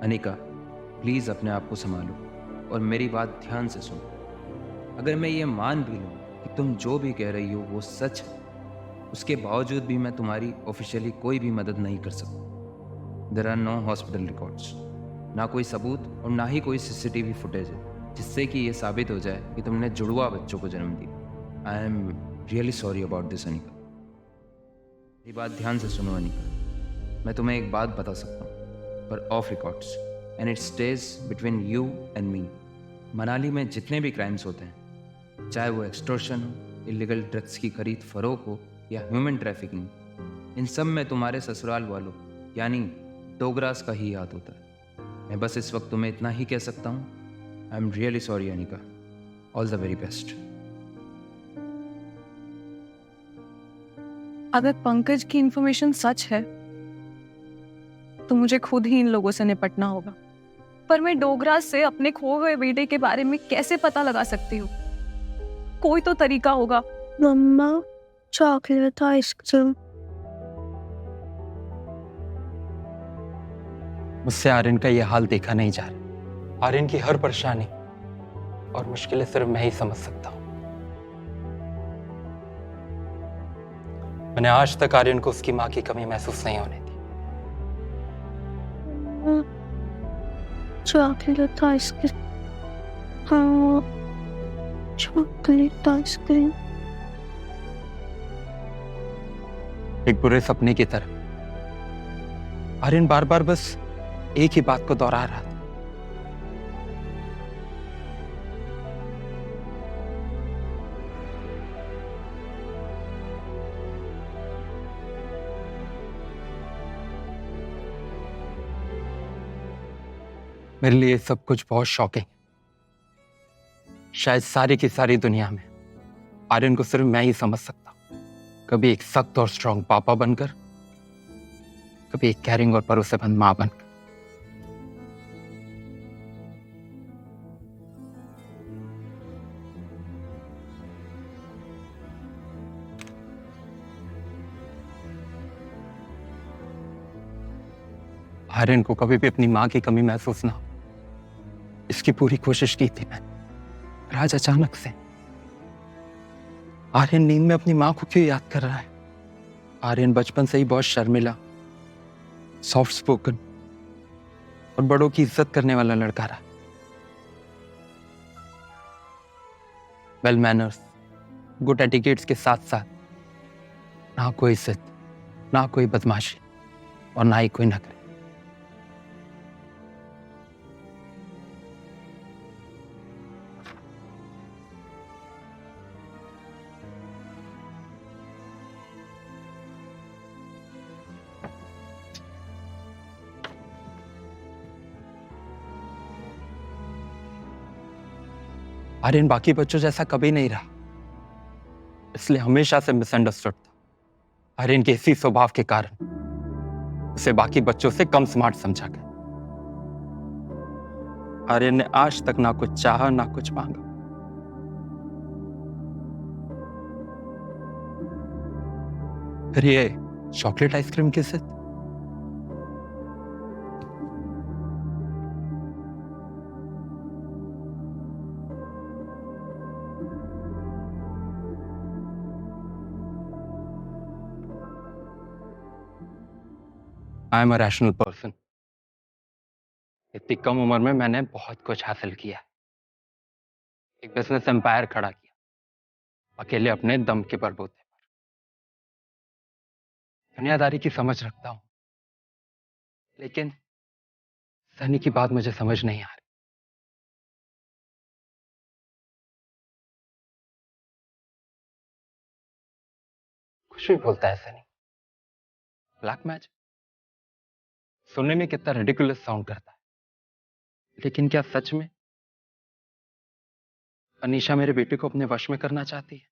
Anika, please अपने आप को संभालो और मेरी बात ध्यान से सुनो। अगर मैं ये मान भी लूँ कि तुम जो भी कह रही हो वो सच है, उसके बावजूद भी मैं तुम्हारी ऑफिशियली कोई भी मदद नहीं कर सकता। There are no hospital records, ना कोई सबूत और ना ही कोई सीसीटीवी फुटेज है जिससे कि ये साबित हो जाए कि तुमने जुड़वा बच्चों को जन्म दिया। I am really sorry about this Anika. ये बात ध्यान से सुनो अनिका, मैं तुम्हें एक बात बता सकता हूँ पर of records, and it stage between you and me. Manali में जितने भी क्राइम्स होते हैं, चाहे वो एक्सटॉर्शन हो, इलीगल ड्रग्स की खरीद फरोख हो या ह्यूमन ट्रैफिकिंग, इन सब में तुम्हारे ससुराल वालों यानी डोगरास का ही हाथ होता है। मैं बस इस वक्त तुम्हें इतना ही कह सकता हूँ, I am really sorry Anika, all the very best. अगर पंकज की इंफॉर्मेशन सच है तो मुझे खुद ही इन लोगों से निपटना होगा। पर मैं डोगरास से अपने खो गए बेटे के बारे में कैसे पता लगा सकती हूँ? कोई तो तरीका होगा। मम्मा, चॉकलेट आइसक्रीम। मुझसे आर्यन का यह हाल देखा नहीं जा रहा। आर्यन की हर परेशानी और मुश्किलें सिर्फ मैं ही समझ सकता हूं। मैंने आज तक आर्यन को उसकी मां की कमी महसूस नहीं होने दी। Chocolate ice cream. हाँ, चॉकलेट आइसक्रीम। एक बुरे सपने की तरह आर्यन बार बार बस एक ही बात को दोहरा रहा था। मेरे लिए सब कुछ बहुत शॉकिंग है। शायद सारी की सारी दुनिया में आर्यन को सिर्फ मैं ही समझ सकता हूं। कभी एक सख्त और स्ट्रांग पापा बनकर, कभी एक कैरिंग और भरोसेमंद मां बनकर। आर्यन को कभी भी अपनी मां की कमी महसूस ना हो, इसकी पूरी कोशिश की थी मैंने। पर आज अचानक से आर्यन नींद में अपनी मां को क्यों याद कर रहा है? आर्यन बचपन से ही बहुत शर्मिला, सॉफ्ट स्पोकन और बड़ों की इज्जत करने वाला लड़का रहा। वेल मैनर्स, गुड एटिकेट्स के साथ साथ ना कोई इज्जत, ना कोई बदमाशी और ना ही कोई नखरे। आर्यन बाकी बच्चों जैसा कभी नहीं रहा, इसलिए हमेशा से मिसअंडरस्टूड था। आर्यन के इसी स्वभाव के कारण उसे बाकी बच्चों से कम स्मार्ट समझा गया। आर्यन ने आज तक ना कुछ चाहा ना कुछ मांगा। फिर ये चॉकलेट आइसक्रीम की जिद? I am a rational person. इतनी कम उम्र में मैंने बहुत कुछ हासिल किया। एक बिजनेस एम्पायर खड़ा किया, अकेले अपने दम के बलबूते पर। दुनियादारी की समझ रखता हूं, लेकिन सनी की बात मुझे समझ नहीं आ रही। कुछ भी बोलता है सनी। ब्लैक मैजिक सुनने में कितना रिडिकुलस साउंड करता है, लेकिन क्या सच में अनीशा मेरे बेटे को अपने वश में करना चाहती है?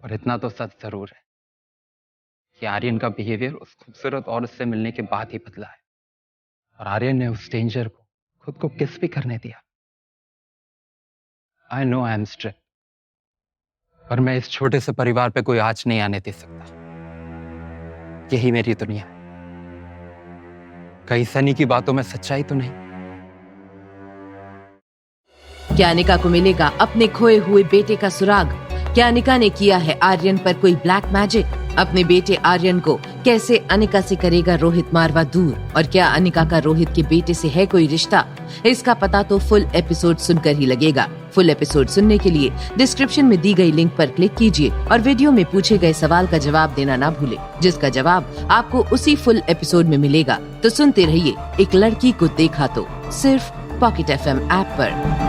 और इतना तो सच जरूर है कि आर्यन का बिहेवियर उस खूबसूरत औरत से मिलने के बाद ही बदला है, और आर्यन ने उस स्ट्रेंजर को खुद को किस भी करने दिया। I know I am strict, पर मैं इस छोटे से परिवार पे कोई आंच नहीं आने दे सकता। यही मेरी दुनिया है। कहीं सनी की बातों में सच्चाई तो नहीं? क्या अनिका को मिलेगा अपने खोए हुए बेटे का सुराग? क्या अनिका ने किया है आर्यन पर कोई ब्लैक मैजिक? अपने बेटे आर्यन को कैसे अनिका से करेगा रोहित मारवा दूर? और क्या अनिका का रोहित के बेटे से है कोई रिश्ता? इसका पता तो फुल एपिसोड सुनकर ही लगेगा। फुल एपिसोड सुनने के लिए डिस्क्रिप्शन में दी गई लिंक पर क्लिक कीजिए और वीडियो में पूछे गए सवाल का जवाब देना ना भूले, जिसका जवाब आपको उसी फुल एपिसोड में मिलेगा। तो सुनते रहिए एक लड़की को देखा तो, सिर्फ पॉकेट FM ऐप पर।